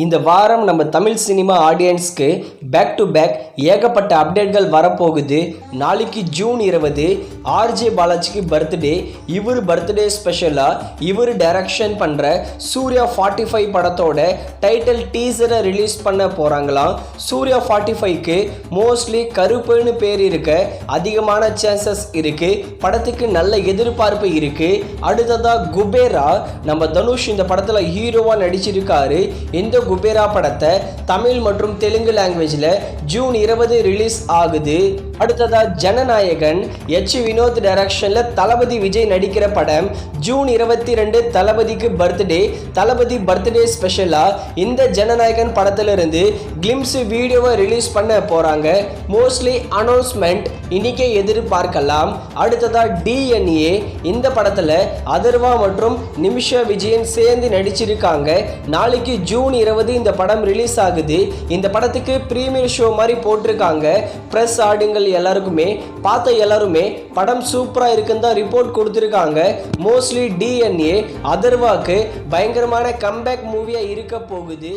இந்த வாரம் நம்ம தமிழ் சினிமா ஆடியன்ஸ்க்கு பேக் டு பேக் ஏகப்பட்ட அப்டேட்கள் வரப்போகுது. நாளைக்கு ஜூன் 20 ஆர்ஜே பாலாஜிக்கு பர்த்டே. இவர் பர்த்டே ஸ்பெஷலாக இவர் டைரக்ஷன் பண்ணுற சூர்யா 45 படத்தோட டைட்டில் டீசரை ரிலீஸ் பண்ண போகிறாங்களாம். சூர்யா 45க்கு மோஸ்ட்லி கருப்புன்னு பேர் இருக்க அதிகமான சான்சஸ் இருக்குது. படத்துக்கு நல்ல எதிர்பார்ப்பு இருக்குது. அடுத்ததாக குபேரா, நம்ம தனுஷ் இந்த படத்தில் ஹீரோவாக நடிச்சிருக்காரு. இந்த குபேரா படத்தை தமிழ் மற்றும் தெலுங்கு லாங்குவேஜில் ஜூன் 20 ரிலீஸ் ஆகுது. அடுத்ததா ஜனநாயகன் வினோத் டைரக்ஷனில் தளபதி விஜய் நடிக்கிற படம். ஜூன் 22 தளபதிக்கு பர்த்டே. தளபதி பர்த்டே ஸ்பெஷலாக இந்த ஜனநாயகன் படத்திலிருந்து கிளிம்ஸ் வீடியோவை ரிலீஸ் பண்ண போகிறாங்க. மோஸ்ட்லி அனௌன்ஸ்மெண்ட் இன்னைக்கே எதிர்பார்க்கலாம். அடுத்ததா DNA, இந்த படத்தில் அதர்வா மற்றும் நிமிஷா விஜயன் சேர்ந்து நடிச்சிருக்காங்க. நாளைக்கு ஜூன் 20 இந்த படம் ரிலீஸ் ஆகுது. இந்த படத்துக்கு ப்ரீமியர் ஷோ மாதிரி போட்டிருக்காங்க. ப்ரெஸ் ஆடுங்கள் எல்லாருக்குமே பார்த்த எல்லாருமே படம் சூப்பராக இருக்குன்னு தான் ரிப்போர்ட் கொடுத்துருக்காங்க. மோஸ்ட்லி DNA அதர்வாக்கு பயங்கரமான கம்பேக் மூவியாக இருக்க போகுது.